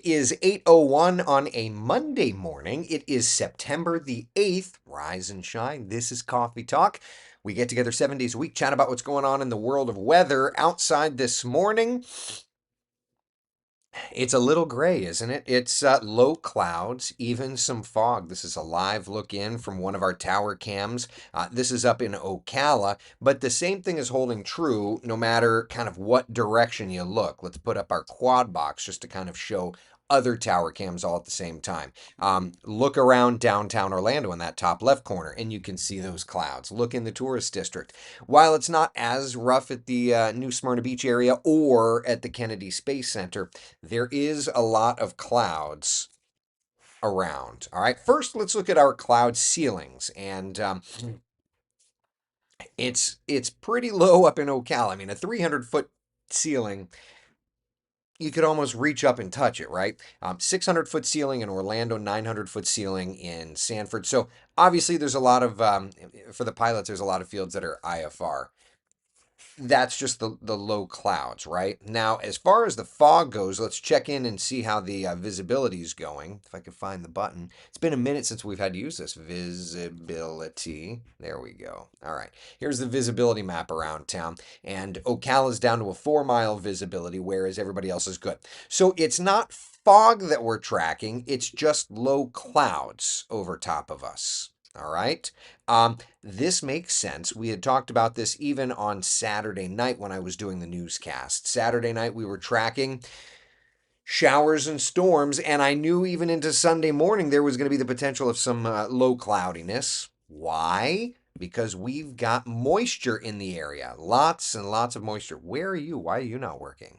It is 8:01 on a Monday morning. It is September the 8th. Rise and shine. This is Coffee Talk. We get together 7 days a week, chat about what's going on in the world of weather. Outside this morning, it's a little gray, isn't it? It's low clouds, even some fog. This is a live look in from one of our tower cams. This is up in Ocala, but the same thing is holding true no matter kind of what direction you look. Let's put up our quad box just to kind of show other tower cams all at the same time. Look around downtown Orlando in that top left corner, and you can see those clouds. Look in the tourist district. While it's not as rough at the New Smyrna Beach area or at the Kennedy Space Center, there is a lot of clouds around. All right, first let's look at our cloud ceilings, and it's pretty low up in Ocala. I mean, a 300-foot ceiling, you could almost reach up and touch it, right? 600-foot ceiling in Orlando, 900-foot ceiling in Sanford. So obviously, there's a lot of for the pilots. There's a lot of fields that are IFR. That's just the low clouds, right? Now, as far as the fog goes, let's check in and see how the visibility is going. If I could find the button. It's been a minute since we've had to use this. Visibility. There we go. All right. Here's the visibility map around town. And Ocala's down to a 4-mile visibility, whereas everybody else is good. So it's not fog that we're tracking. It's just low clouds over top of us. All right. This makes sense. We had talked about this even on Saturday night when I was doing the newscast. Saturday night, we were tracking showers and storms, and I knew even into Sunday morning there was going to be the potential of some low cloudiness. Why? Because we've got moisture in the area. Lots and lots of moisture. Where are you? Why are you not working?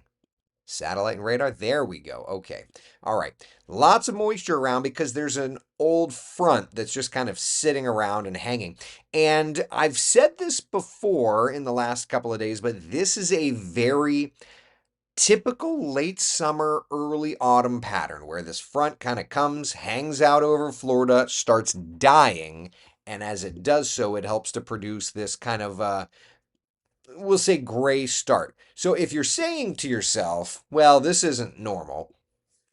Satellite and radar. There we go. Okay. All right. Lots of moisture around because there's an old front that's just kind of sitting around and hanging. And I've said this before in the last couple of days, but this is a very typical late summer, early autumn pattern where this front kind of comes, hangs out over Florida, starts dying. And as it does so, it helps to produce this kind of we'll say gray start. So if you're saying to yourself, well, this isn't normal,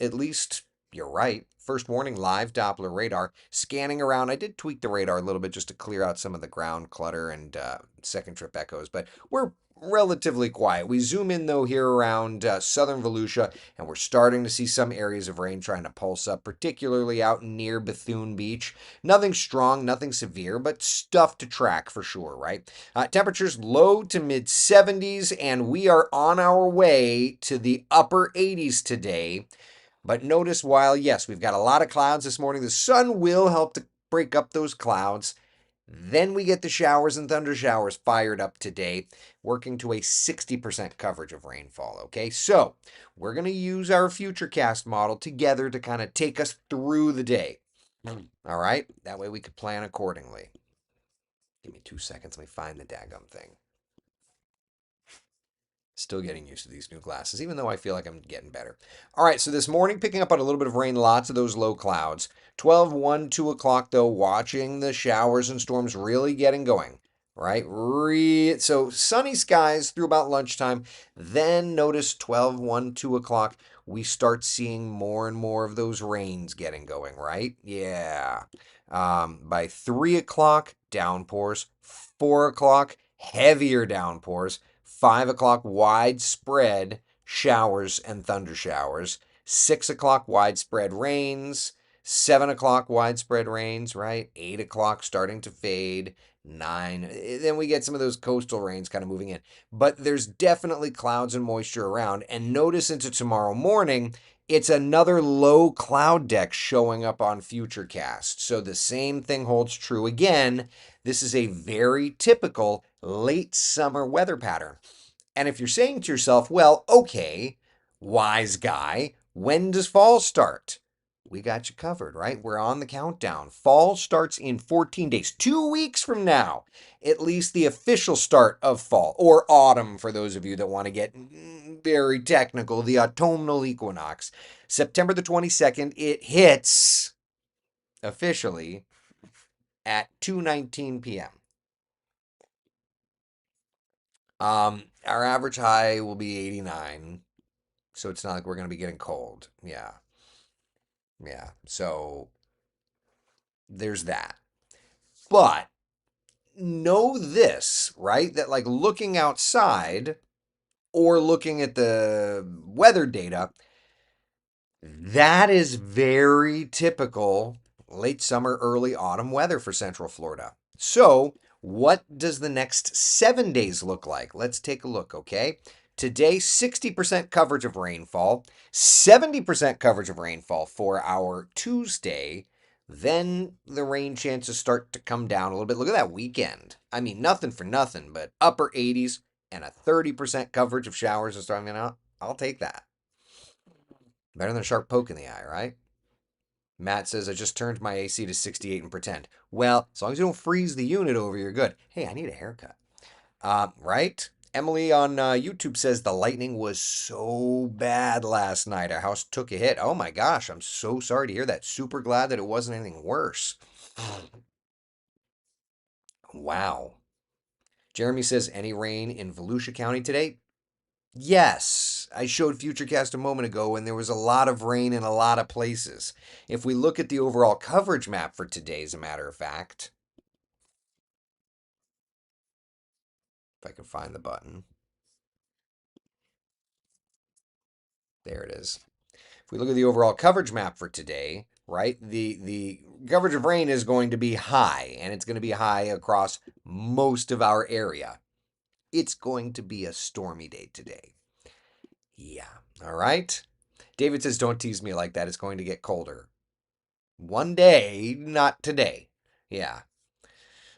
at least you're right. First warning, live Doppler radar. Scanning around, I did tweak the radar a little bit just to clear out some of the ground clutter and second trip echoes, but we're relatively quiet. We zoom in though here around southern Volusia, and we're starting to see some areas of rain trying to pulse up, particularly out near Bethune Beach. Nothing strong, nothing severe, but stuff to track for sure, right? Temperatures low to mid 70s, and we are on our way to the upper 80s today. But notice while, yes, we've got a lot of clouds this morning, the sun will help to break up those clouds. Then we get the showers and thunder showers fired up today, working to a 60% coverage of rainfall. Okay, so we're going to use our futurecast model together to kind of take us through the day. All right, that way we could plan accordingly. Give me 2 seconds, let me find the daggum thing. Still getting used to these new glasses, even though I feel like I'm getting better. All right, so this morning, picking up on a little bit of rain, lots of those low clouds. 12, 1, 2 o'clock, though, watching the showers and storms really getting going, right? So sunny skies through about lunchtime. Then notice 12, 1, 2 o'clock, we start seeing more and more of those rains getting going, right? Yeah. By 3 o'clock, downpours. 4 o'clock, heavier downpours. 5 o'clock, widespread showers and thunder showers. 6 o'clock, widespread rains. 7 o'clock, widespread rains, right? 8 o'clock, starting to fade. 9. Then we get some of those coastal rains kind of moving in. But there's definitely clouds and moisture around. And notice into tomorrow morning, it's another low cloud deck showing up on Futurecast. So the same thing holds true again. This is a very typical late summer weather pattern. And if you're saying to yourself, well, okay, wise guy, when does fall start? We got you covered, right? We're on the countdown. Fall starts in 14 days, 2 weeks from now, at least the official start of fall, or autumn for those of you that want to get very technical, the autumnal equinox. September the 22nd, it hits officially at 2:19 p.m. Our average high will be 89, so it's not like we're going to be getting cold. Yeah. Yeah. So there's that. But know this, right? That like looking outside or looking at the weather data, that is very typical late summer, early autumn weather for Central Florida. So, what does the next 7 days look like? Let's take a look, okay? Today, 60% coverage of rainfall, 70% coverage of rainfall for our Tuesday. Then the rain chances start to come down a little bit. Look at that weekend. I mean, nothing for nothing, but upper 80s and a 30% coverage of showers is starting out. I'll take that. Better than a sharp poke in the eye, right? Matt says, I just turned my AC to 68 and pretend. Well, as long as you don't freeze the unit over, you're good. Hey, I need a haircut. Right? Emily on YouTube says the lightning was so bad last night. Our house took a hit. Oh my gosh, I'm so sorry to hear that. Super glad that it wasn't anything worse. Wow. Jeremy says, any rain in Volusia County today? Yes, I showed Futurecast a moment ago and there was a lot of rain in a lot of places. If we look at the overall coverage map for today, as a matter of fact, if I can find the button, there it is. If we look at the overall coverage map for today, right, the coverage of rain is going to be high, and it's going to be high across most of our area. It's going to be a stormy day today. Yeah, all right. David says, don't tease me like that. It's going to get colder. One day, not today. Yeah,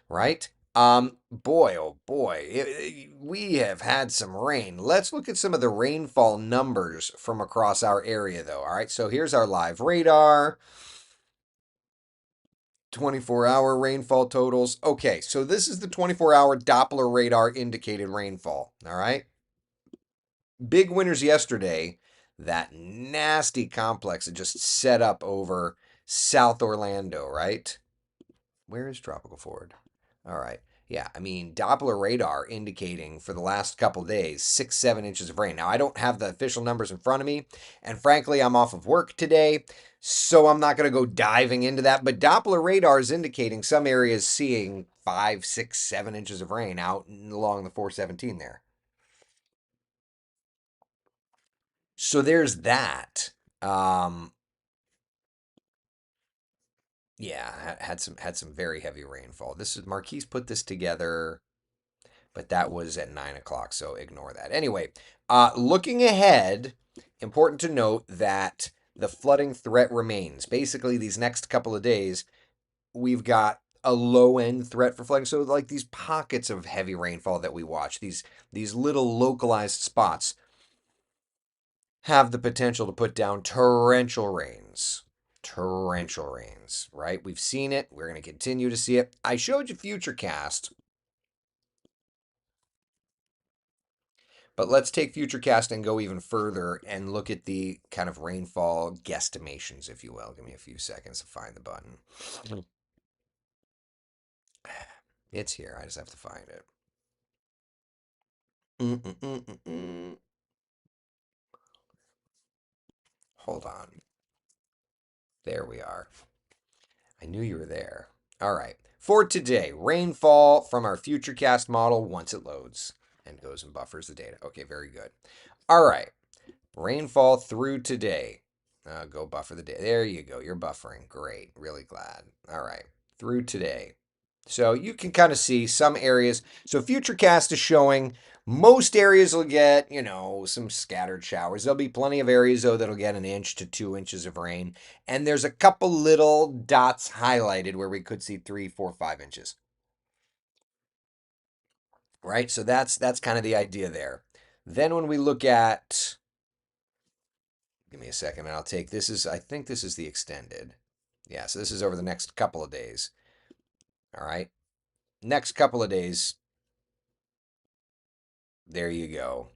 right? Boy, oh boy, we have had some rain. Let's look at some of the rainfall numbers from across our area, though. All right, so here's our live radar, 24-hour rainfall totals. Okay, so this is the 24-hour Doppler radar indicated rainfall. All right, big winners yesterday. That nasty complex that just set up over South Orlando, right? Where is Tropical Ford? All right. Yeah, I mean, Doppler radar indicating for the last couple days 6, 7 inches of rain. Now, I don't have the official numbers in front of me, and frankly, I'm off of work today, so I'm not going to go diving into that. But Doppler radar is indicating some areas seeing 5, 6, 7 inches of rain out along the 417 there. So there's that. Um, yeah, had some very heavy rainfall. This is Marquise put this together, but that was at 9 o'clock, so ignore that. Anyway, looking ahead, important to note that the flooding threat remains. Basically, these next couple of days, we've got a low end threat for flooding. So, like these pockets of heavy rainfall that we watch, these little localized spots, have the potential to put down torrential rains. Torrential rains, right? We've seen it. We're going to continue to see it. I showed you Futurecast. But let's take Futurecast and go even further and look at the kind of rainfall guesstimations, if you will. Give me a few seconds to find the button. It's here. I just have to find it. Mm-mm-mm-mm-mm. Hold on. There we are. I knew you were there. All right. For today, rainfall from our Futurecast model once it loads and goes and buffers the data. Okay, very good. All right. Rainfall through today. Go buffer the day. There you go. You're buffering. Great. Really glad. All right. Through today. So you can kind of see some areas. So Futurecast is showing most areas will get, some scattered showers. There'll be plenty of areas, though, that'll get 1 to 2 inches of rain. And there's a couple little dots highlighted where we could see 3, 4, 5 inches. Right? So that's kind of the idea there. Then when we look at give me a second and I'll take I think this is the extended. Yeah, so this is over the next couple of days. All right. Next couple of days, there you go.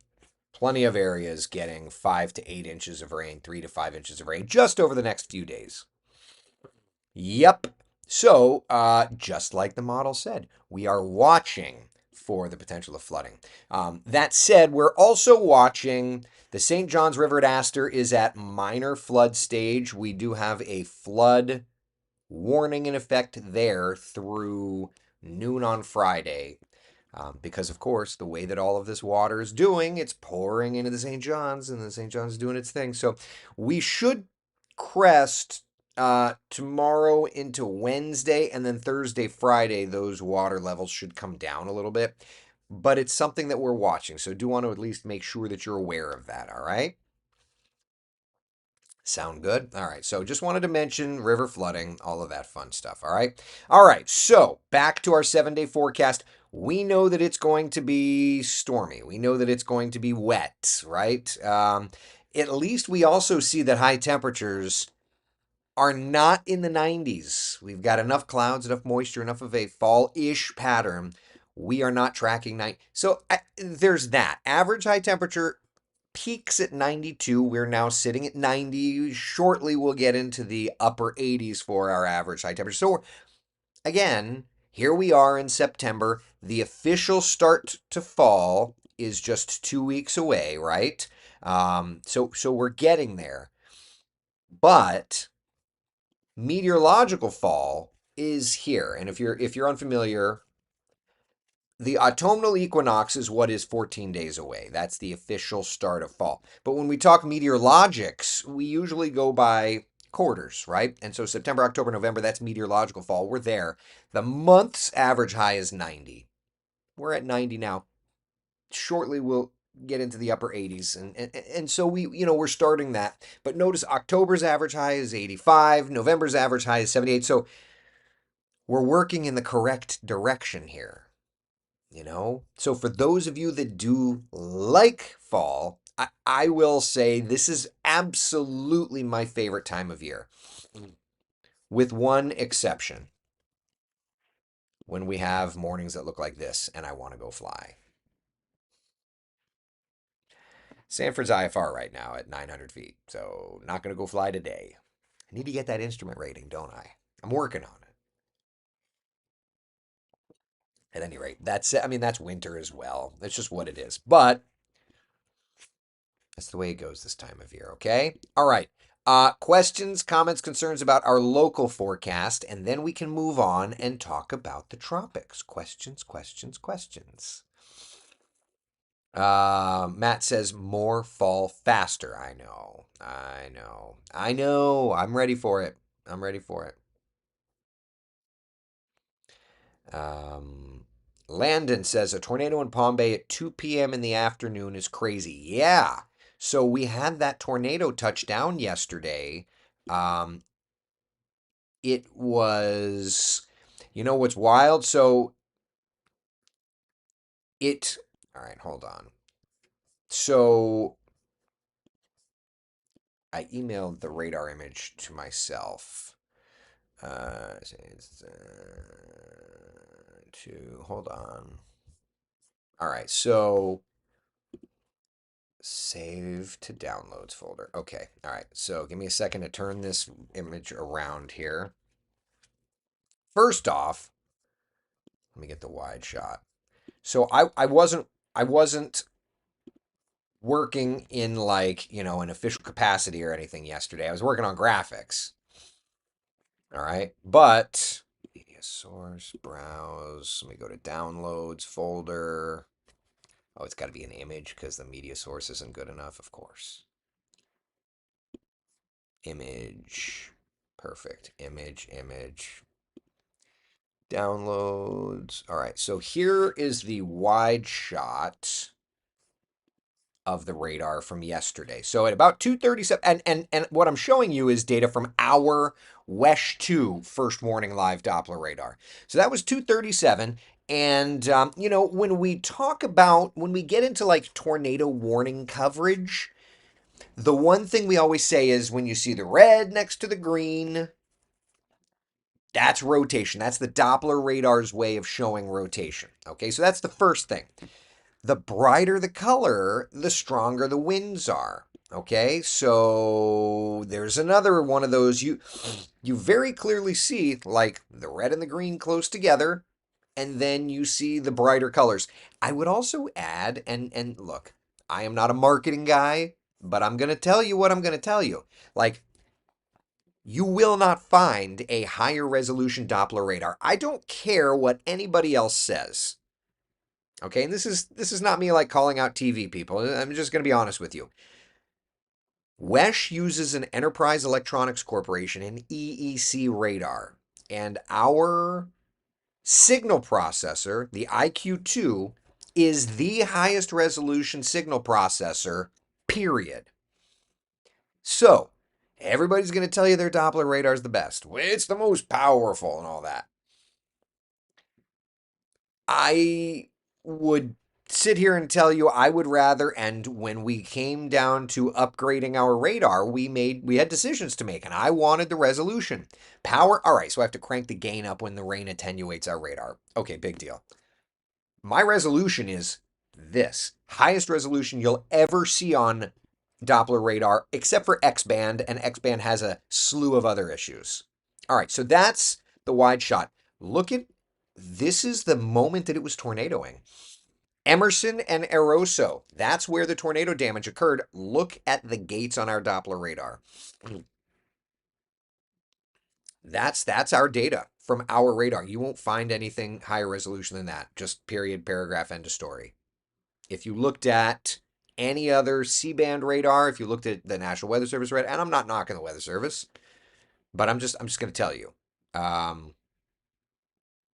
Plenty of areas getting 5 to 8 inches of rain, 3 to 5 inches of rain just over the next few days. Yep. So, just like the model said, we are watching for the potential of flooding. That said, we're also watching the St. Johns River at Astor is at minor flood stage. We do have a flood warning in effect there through noon on Friday. Because, of course, the way that all of this water is doing, it's pouring into the St. John's, and the St. John's is doing its thing. So we should crest tomorrow into Wednesday, and then Thursday, Friday, those water levels should come down a little bit. But it's something that we're watching. So do want to at least make sure that you're aware of that. All right. Sound good? All right. So just wanted to mention river flooding, all of that fun stuff. All right. All right. So back to our 7-day forecast. We know that it's going to be stormy. We know that it's going to be wet, right? At least we also see that high temperatures are not in the 90s. We've got enough clouds, enough moisture, enough of a fall-ish pattern. We are not tracking night. So there's that. Average high temperature peaks at 92. We're now sitting at 90. Shortly, we'll get into the upper 80s for our average high temperature. So, again, here we are in September. The official start to fall is just 2 weeks away, right? So we're getting there. But meteorological fall is here. And if you're unfamiliar, the autumnal equinox is what is 14 days away. That's the official start of fall. But when we talk meteorologics, we usually go by quarters, right? And so September, October, November, that's meteorological fall. We're there. The month's average high is 90. We're at 90 now. Shortly, we'll get into the upper 80s. And so we're starting that. But notice October's average high is 85. November's average high is 78. So we're working in the correct direction here. So for those of you that do like fall, I will say this is absolutely my favorite time of year, with one exception: when we have mornings that look like this and I want to go fly. Sanford's IFR right now at 900 feet, so not going to go fly today. I need to get that instrument rating, don't I? I'm working on it. At any rate, that's winter as well. That's just what it is. But that's the way it goes this time of year, okay? All right. Questions, comments, concerns about our local forecast, and then we can move on and talk about the tropics. Questions, questions, questions. Matt says more fall faster. I know. I know. I know. I'm ready for it. I'm ready for it. Um, Landon says a tornado in Palm Bay at 2 p.m. in the afternoon is crazy. Yeah. So we had that tornado touch down yesterday. Um, it was, what's wild? So all right, hold on. So I emailed the radar image to myself. Hold on. All right, so save to downloads folder. Okay, all right. So give me a second to turn this image around here. First off, let me get the wide shot. So I wasn't working in an official capacity or anything yesterday. I was working on graphics. All right. But media source, browse. Let me go to downloads folder. Oh, it's got to be an image because the media source isn't good enough, of course. Image. Perfect. Image. Downloads. All right. So here is the wide shot of the radar from yesterday. So at about 2:37, and what I'm showing you is data from our WESH 2 first warning live Doppler radar. So that was 2:37. And when we get into like tornado warning coverage, the one thing we always say is when you see the red next to the green, that's rotation. That's the Doppler radar's way of showing rotation. Okay, so that's the first thing. The brighter the color, the stronger the winds are. Okay, so there's another one of those you very clearly see, like the red and the green close together, and then you see the brighter colors. I would also add, and look, I am not a marketing guy, but I'm going to tell you what I'm going to tell you. Like, you will not find a higher resolution Doppler radar. I don't care what anybody else says. Okay, and this is not me like calling out TV people. I'm just going to be honest with you. WESH uses an Enterprise Electronics Corporation, an EEC radar, and our signal processor, the IQ2, is the highest resolution signal processor, period. So, everybody's going to tell you their Doppler radar is the best. It's the most powerful and all that. I would sit here and tell you I would rather, and when we came down to upgrading our radar, we had decisions to make, and I wanted the resolution. Power, all right, so I have to crank the gain up when the rain attenuates our radar. Okay, big deal. My resolution is this. Highest resolution you'll ever see on Doppler radar, except for X-band, and X-band has a slew of other issues. All right, so that's the wide shot. Look at, this is the moment that it was tornadoing. Emerson and Eroso, that's where the tornado damage occurred. Look at the gates on our Doppler radar. That's our data from our radar. You won't find anything higher resolution than that. Just period, paragraph, end of story. If you looked at any other C-band radar, if you looked at the National Weather Service radar, and I'm not knocking the Weather Service, but I'm just going to tell you.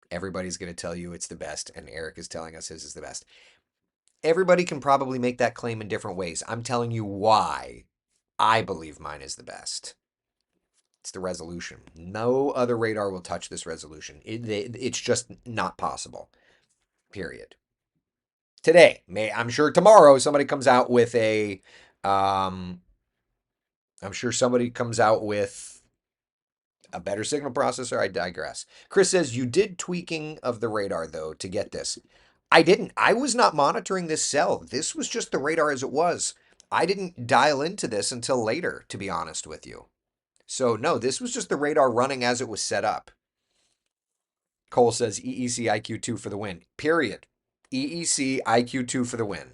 Everybody's going to tell you it's the best, and Eric is telling us his is the best. Everybody can probably make that claim in different ways. I'm telling you why I believe mine is the best. It's the resolution. No other radar will touch this resolution. It's just not possible. Period. Today, I'm sure tomorrow somebody comes out with a I'm sure somebody comes out with a better signal processor. I digress. Chris says, you did tweaking of the radar, though, to get this. I didn't. I was not monitoring this cell. This was just the radar as it was. I didn't dial into this until later, to be honest with you. So, no, this was just the radar running as it was set up. Cole says EEC IQ2 for the win. Period. EEC IQ2 for the win.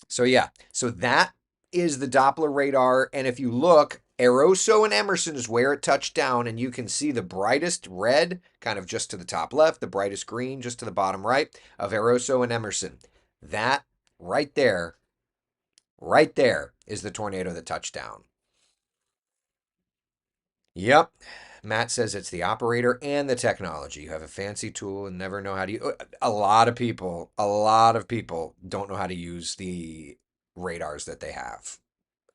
So yeah, so that is the Doppler radar. And if you look, Eroso and Emerson is where it touched down, and you can see the brightest red kind of just to the top left, the brightest green just to the bottom right of Eroso and Emerson. That right there is the tornado that touched down. Yep. Matt says it's the operator and the technology. You have a fancy tool and never know how to use. A lot of people don't know how to use the radars that they have.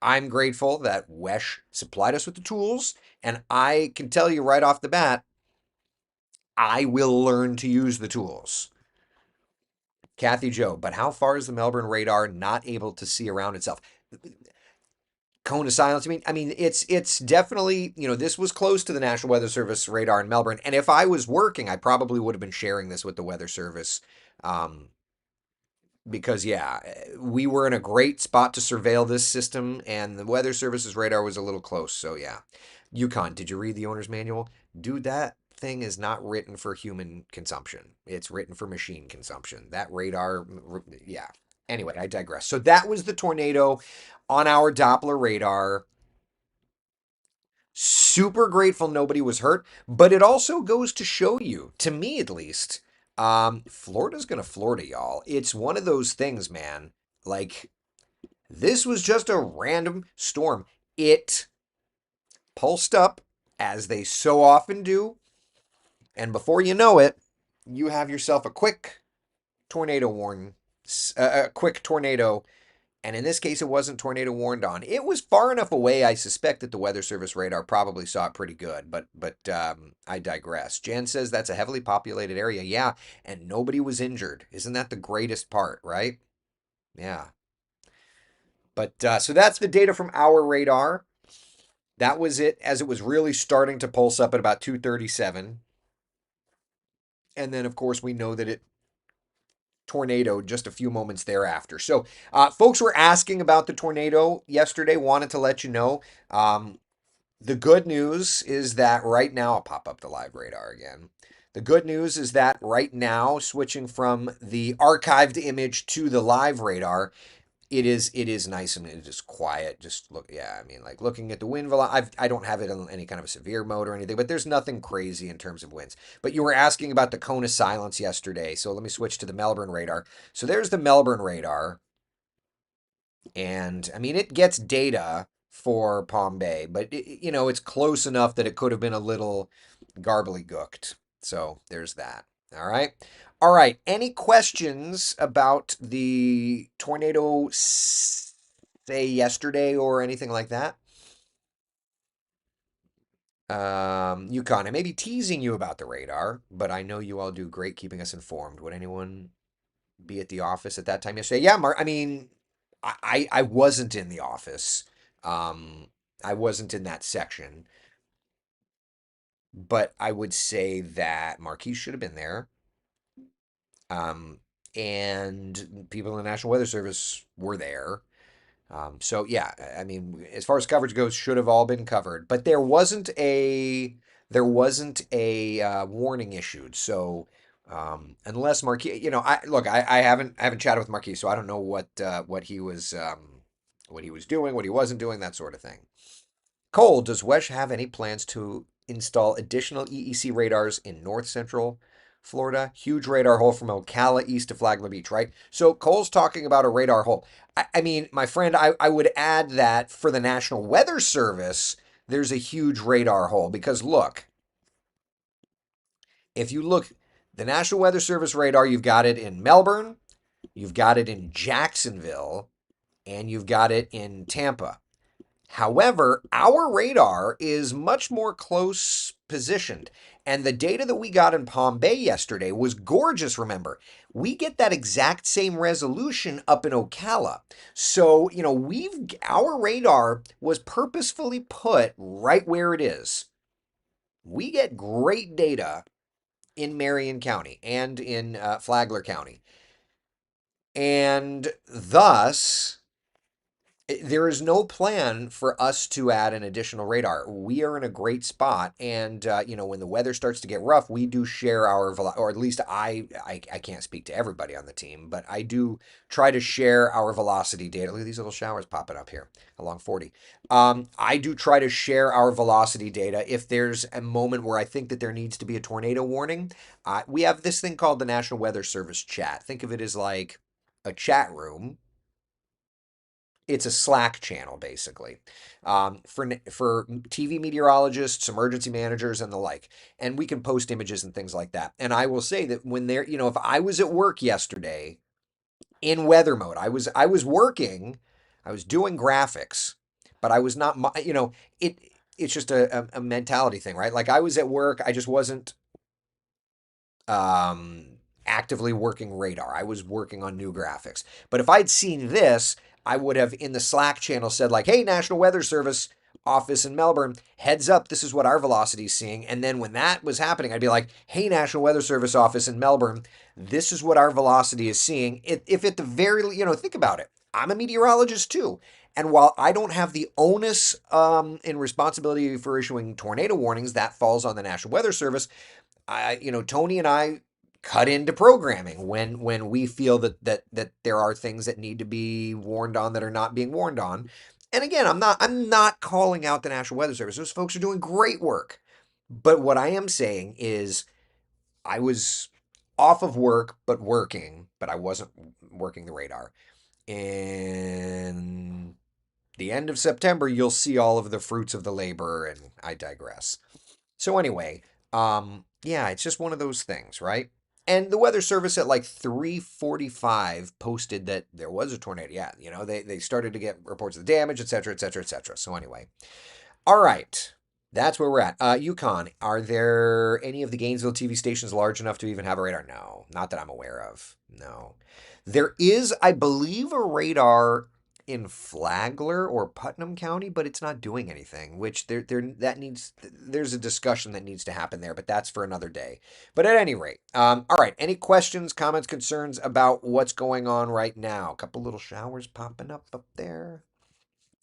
I'm grateful that WESH supplied us with the tools, and I can tell you right off the bat, I will learn to use the tools. Kathy Joe, but how far is the Melbourne radar not able to see around itself? Cone of silence. I mean, it's definitely, this was close to the National Weather Service radar in Melbourne, and if I was working, I probably would have been sharing this with the Weather Service, um, because yeah, we were in a great spot to surveil this system, and the Weather Service's radar was a little close. So yeah, Yukon, did you read the owner's manual? Dude, that thing is not written for human consumption. It's written for machine consumption. That radar, yeah. Anyway, I digress. So that was the tornado on our Doppler radar. Super grateful nobody was hurt, but it also goes to show you, to me at least, Florida's gonna Florida, y'all. It's one of those things, man. Like, this was just a random storm. It pulsed up, as they so often do, and before you know it, you have yourself a quick tornado warn, a quick tornado. And in this case, it wasn't tornado warned on. It was far enough away, I suspect, that the Weather Service radar probably saw it pretty good. But I digress. Jan says that's a heavily populated area. Yeah, and nobody was injured. Isn't that the greatest part, right? Yeah. But so that's the data from our radar. That was it as it was really starting to pulse up at about 237. And then, of course, we know that it tornado just a few moments thereafter. So, folks were asking about the tornado yesterday. Wanted to let you know. The good news is that right now, I'll pop up the live radar again. The good news is that right now, switching from the archived image to the live radar, it is nice and it is quiet. Just look, yeah. I mean, like looking at the wind velocity. I don't have it on any kind of a severe mode or anything, but there's nothing crazy in terms of winds. But you were asking about the cone of silence yesterday, so let me switch to the Melbourne radar. So there's the Melbourne radar, and I mean it gets data for Palm Bay, but it's close enough that it could have been a little garbly gooked. So there's that. All right. All right. Any questions about the tornado, say yesterday or anything like that? Yukon, I may be teasing you about the radar, but I know you all do great keeping us informed. Would anyone be at the office at that time yesterday? Yeah, Mark. I mean, I wasn't in the office. Um, I wasn't in that section, but I would say that Marquis should have been there. Um, and people in the National Weather Service were there. So yeah, I mean, as far as coverage goes, should have all been covered, but there wasn't a warning issued. So unless Marquis, I look, I haven't chatted with Marquis, so I don't know what he was doing, what he wasn't doing, that sort of thing. Cole, does Wesh have any plans to install additional EEC radars in north central Florida? Huge radar hole from Ocala east to Flagler Beach, right? So Cole's talking about a radar hole. I mean, my friend, I would add that for the National Weather Service, there's a huge radar hole because look, if you look, the National Weather Service radar, you've got it in Melbourne, you've got it in Jacksonville, and you've got it in Tampa. However, our radar is much more close positioned. And the data that we got in Palm Bay yesterday was gorgeous, remember. We get that exact same resolution up in Ocala. So, our radar was purposefully put right where it is. We get great data in Marion County and in Flagler County. And thus, there is no plan for us to add an additional radar. We are in a great spot, and when the weather starts to get rough, we do share our or at least I can't speak to everybody on the team, but I do try to share our velocity data. Look at these little showers popping up here along 40. I do try to share our velocity data. If there's a moment where I think that there needs to be a tornado warning, we have this thing called the National Weather Service chat. Think of it as like a chat room. It's a Slack channel basically, for TV meteorologists, emergency managers, and the like. And we can post images and things like that. And I will say that when if I was at work yesterday in weather mode, I was working, I was doing graphics, but I was not. It's just a mentality thing, right? Like I was at work, I just wasn't um, actively working radar. I was working on new graphics. But if I'd seen this, I would have in the Slack channel said like, "Hey, National Weather Service office in Melbourne, heads up, this is what our velocity is seeing." And then when that was happening, I'd be like, "Hey, National Weather Service office in Melbourne, this is what our velocity is seeing." If at the very, think about it. I'm a meteorologist too. And while I don't have the onus and responsibility for issuing tornado warnings, that falls on the National Weather Service. Tony and I cut into programming when we feel that there are things that need to be warned on that are not being warned on. And again, I'm not calling out the National Weather Service. Those folks are doing great work. But what I am saying is I was off of work but working, but I wasn't working the radar. In the end of September, you'll see all of the fruits of the labor, and I digress. So anyway, yeah, it's just one of those things, right? And the Weather Service at like 3:45 posted that there was a tornado. Yeah, they started to get reports of the damage, et cetera, et cetera, et cetera. So anyway, all right. That's where we're at. Yukon, are there any of the Gainesville TV stations large enough to even have a radar? No, not that I'm aware of. No. There is, I believe, a radar in Flagler or Putnam County, but it's not doing anything, which there's a discussion that needs to happen there, but that's for another day. But at any rate, all right. Any questions, comments, concerns about what's going on right now? A couple little showers popping up there.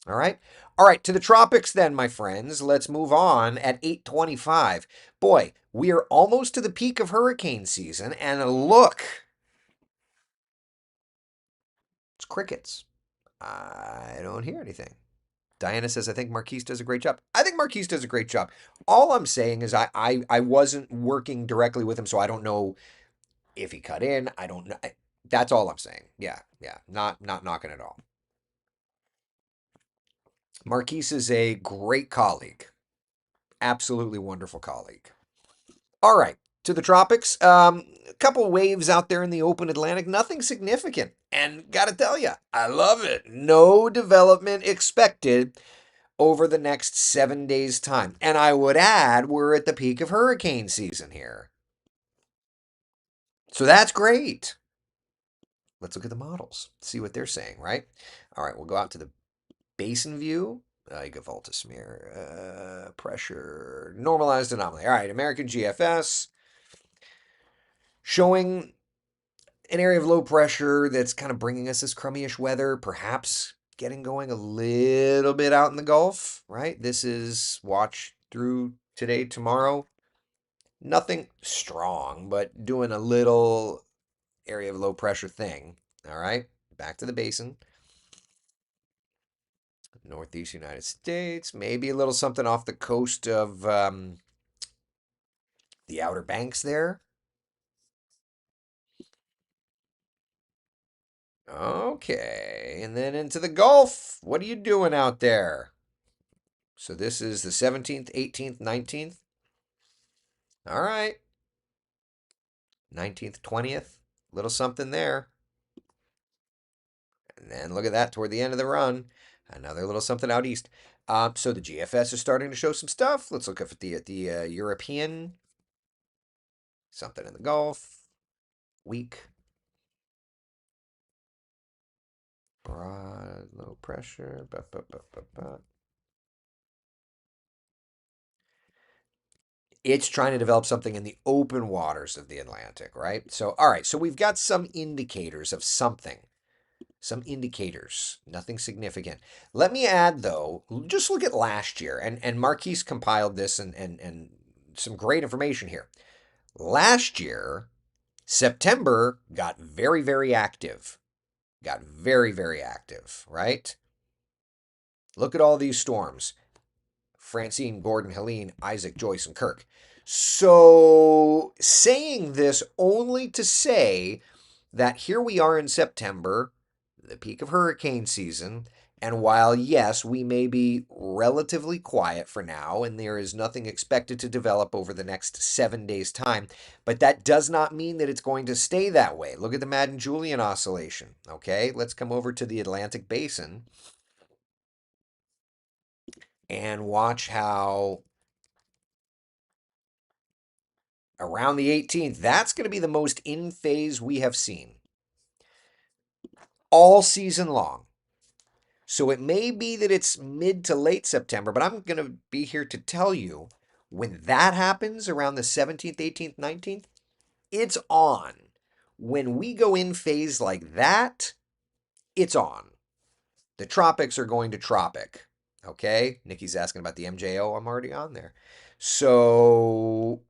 All right. All right, to the tropics then, my friends. Let's move on at 8:25. Boy, we are almost to the peak of hurricane season, and look, it's crickets. I don't hear anything. Diana says, I think Marquise does a great job. I think Marquise does a great job. All I'm saying is I wasn't working directly with him, so I don't know if he cut in. I don't know. That's all I'm saying. Yeah, yeah. Not knocking it all. Marquise is a great colleague. Absolutely wonderful colleague. All right. To the tropics. A couple waves out there in the open Atlantic. Nothing significant. And gotta tell you, I love it. No development expected over the next 7 days' time. And I would add, we're at the peak of hurricane season here. So that's great. Let's look at the models, see what they're saying, right? All right, we'll go out to the basin view. You go volta smear, pressure, normalized anomaly. All right, American GFS showing an area of low pressure that's kind of bringing us this crummy-ish weather, perhaps getting going a little bit out in the Gulf, right? This is watch through today, tomorrow. Nothing strong, but doing a little area of low pressure thing. All right, back to the basin. Northeast United States, maybe a little something off the coast of the Outer Banks there. Okay, and then into the Gulf. What are you doing out there? So this is the 17th, 18th, 19th. All right, 19th, 20th. Little something there. And then look at that toward the end of the run. Another little something out east. So the GFS is starting to show some stuff. Let's look at the European. Something in the Gulf. Weak. Broad, low pressure. It's trying to develop something in the open waters of the Atlantic, right? So, all right. So we've got some indicators of something. Some indicators, nothing significant. Let me add, though, just look at last year, and Marquise compiled this and some great information here. Last year, September got very, very active. Got very, very active, right? Look at all these storms. Francine, Gordon, Helene, Isaac, Joyce, and Kirk. So, saying this only to say that here we are in September, the peak of hurricane season, and while, yes, we may be relatively quiet for now, and there is nothing expected to develop over the next 7 days' time, but that does not mean that it's going to stay that way. Look at the Madden-Julian oscillation, okay? Let's come over to the Atlantic Basin and watch how around the 18th, that's going to be the most in phase we have seen all season long. So it may be that it's mid to late September, but I'm going to be here to tell you when that happens around the 17th, 18th, 19th, it's on. When we go in phase like that, it's on. The tropics are going to tropic. Okay? Nikki's asking about the MJO. I'm already on there. So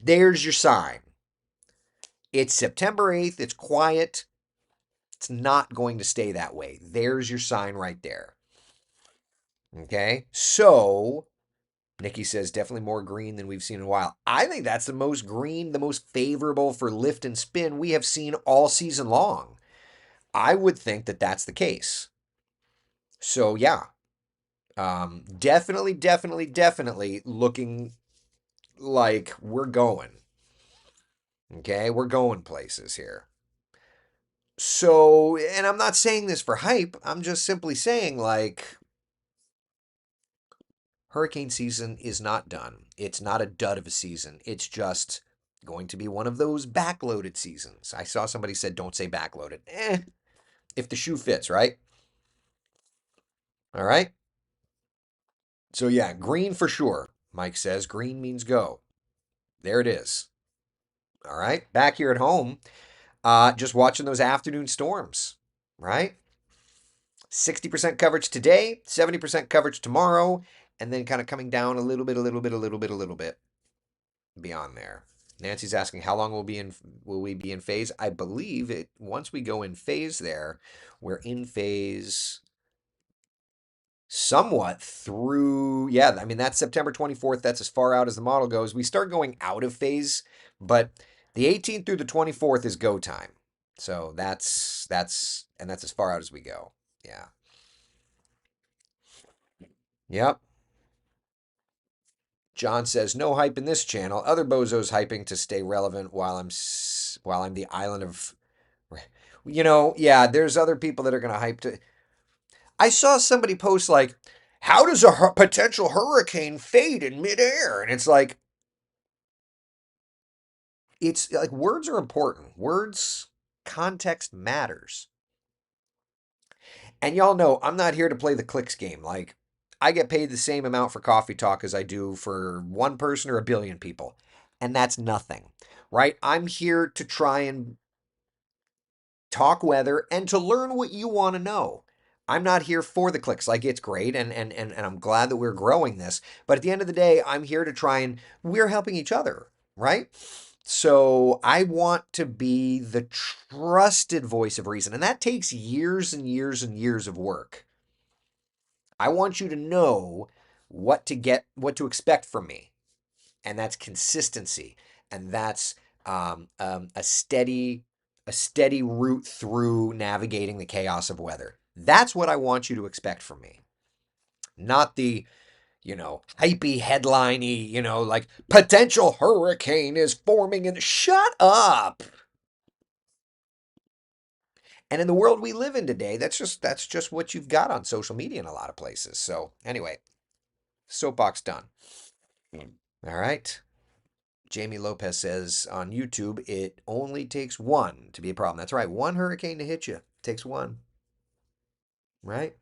there's your sign. It's September 8th. It's quiet. It's not going to stay that way. There's your sign right there. Okay? So, Nikki says definitely more green than we've seen in a while. I think that's the most green, the most favorable for lift and spin we have seen all season long. I would think that that's the case. So, yeah. Definitely, definitely, definitely looking like we're going. Okay? We're going places here. So, and I'm not saying this for hype. I'm just simply saying, like, hurricane season is not done. It's not a dud of a season. It's just going to be one of those backloaded seasons. I saw somebody said, don't say backloaded. If the shoe fits, right? All right. So, yeah, green for sure. Mike says green means go. There it is. All right. Back here at home, just watching those afternoon storms, right? 60% coverage today, 70% coverage tomorrow, and then kind of coming down a little bit, a little bit, a little bit, a little bit beyond there. Nancy's asking how long will we be in phase? I believe it once we go in phase there, we're in phase somewhat through, yeah, I mean that's September 24th. That's as far out as the model goes. We start going out of phase, but the 18th through the 24th is go time. So that's as far out as we go. Yeah. Yep. John says no hype in this channel. Other bozos hyping to stay relevant while I'm the island of yeah, there's other people that are going to hype to. I saw somebody post like, "How does a potential hurricane fade in midair?" And it's like words are important. Words, context matters. And y'all know I'm not here to play the clicks game. Like, I get paid the same amount for coffee talk as I do for one person or a billion people. And that's nothing, right? I'm here to try and talk weather and to learn what you want to know. I'm not here for the clicks. Like it's great and I'm glad that we're growing this. But at the end of the day, I'm here to try and we're helping each other, right? So I want to be the trusted voice of reason. And that takes years and years and years of work. I want you to know what to expect from me. And that's consistency. And that's a steady route through navigating the chaos of weather. That's what I want you to expect from me. Not the, hypey, headliney, like potential hurricane is forming and shut up. And in the world we live in today, that's just what you've got on social media in a lot of places. So anyway, soapbox done. All right. Jamie Lopez says on YouTube, it only takes one to be a problem. That's right. One hurricane to hit you. Takes one, right?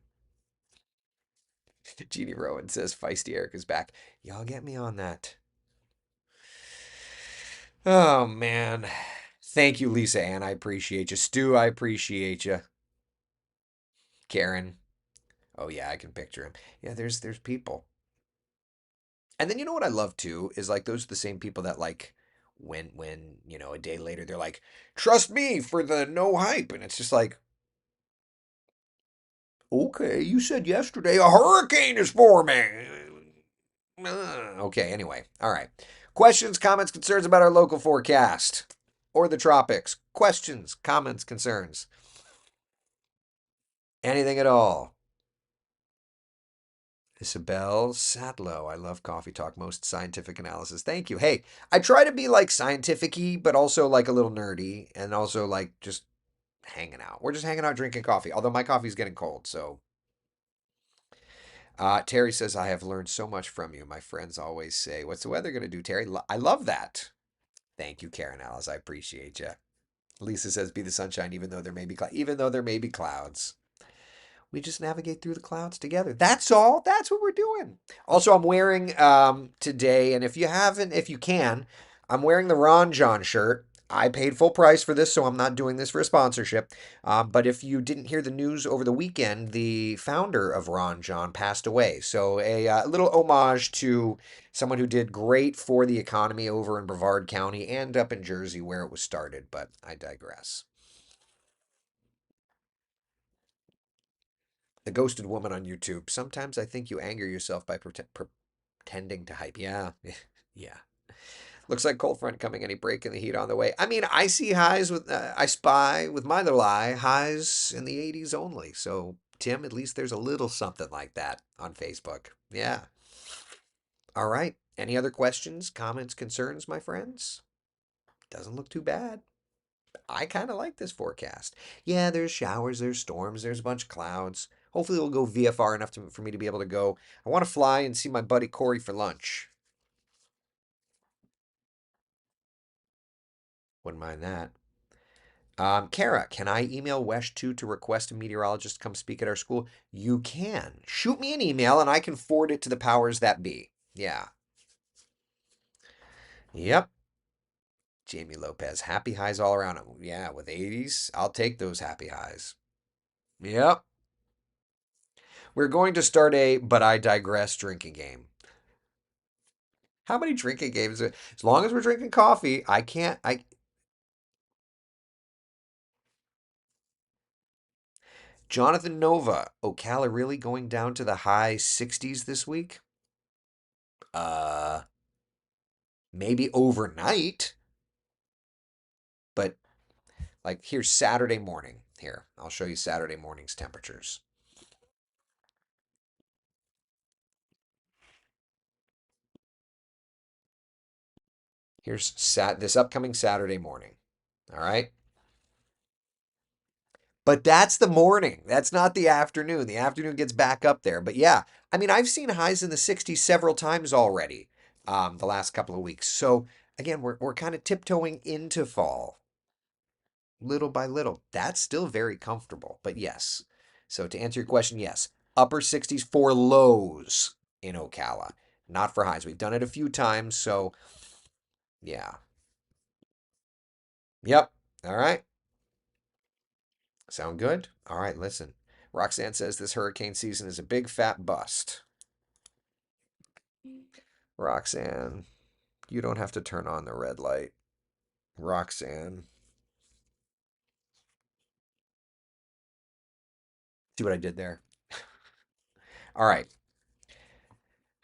Jeannie Rowan says Feisty Eric is back. Y'all get me on that. Oh man. Thank you, Lisa Ann. I appreciate you. Stu, I appreciate you. Karen. Oh yeah, I can picture him. Yeah, there's people. And then you know what I love too is like those are the same people that like when a day later they're like, trust me for the no hype. And it's just like, okay, you said yesterday a hurricane is forming. Okay, anyway. All right. Questions, comments, concerns about our local forecast or the tropics? Questions, comments, concerns. Anything at all? Isabel Sadlow. I love Coffee Talk. Most scientific analysis. Thank you. Hey, I try to be like scientific-y, but also like a little nerdy and also like just hanging out. We're just hanging out drinking coffee. Although my coffee's getting cold, so Terry says, I have learned so much from you. My friends always say, what's the weather going to do, Terry? I love that. Thank you, Karen Alice. I appreciate you. Lisa says, be the sunshine, even though there may be clouds. We just navigate through the clouds together. That's all. That's what we're doing. Also, I'm wearing today, and if you can, I'm wearing the Ron John shirt. I paid full price for this, so I'm not doing this for a sponsorship. But if you didn't hear the news over the weekend, the founder of Ron John passed away. So a little homage to someone who did great for the economy over in Brevard County and up in Jersey where it was started. But I digress. The ghosted woman on YouTube. Sometimes I think you anger yourself by pretending to hype. Yeah. Yeah. Looks like cold front coming. Any break in the heat on the way? I mean, I spy with my little eye highs in the 80s only. So, Tim, at least there's a little something like that on Facebook. Yeah. All right. Any other questions, comments, concerns, my friends? Doesn't look too bad. I kind of like this forecast. Yeah, there's showers, there's storms, there's a bunch of clouds. Hopefully, it'll go VFR enough for me to be able to go. I want to fly and see my buddy Corey for lunch. Wouldn't mind that. Kara, can I email Wesh2 to request a meteorologist come speak at our school? You can. Shoot me an email and I can forward it to the powers that be. Yeah. Yep. Jamie Lopez, happy highs all around. Yeah, with 80s, I'll take those happy highs. Yep. We're going to start a but I digress drinking game. How many drinking games? As long as we're drinking coffee, I can't. I Jonathan Nova, Ocala really going down to the high 60s this week? Uh, maybe overnight, but like here's Saturday morning. Here, I'll show you Saturday morning's temperatures. Here's this upcoming Saturday morning. All right. But that's the morning. That's not the afternoon. The afternoon gets back up there. But yeah, I mean, I've seen highs in the 60s several times already the last couple of weeks. So again, we're kind of tiptoeing into fall little by little. That's still very comfortable. But yes. So to answer your question, yes, upper 60s for lows in Ocala, not for highs. We've done it a few times. So yeah. Yep. All right. Sound good? All right, listen. Roxanne says this hurricane season is a big fat bust. Roxanne, you don't have to turn on the red light. Roxanne. See what I did there? All right.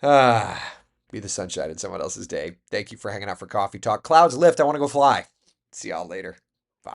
Ah, be the sunshine in someone else's day. Thank you for hanging out for coffee talk. Clouds lift. I want to go fly. See y'all later.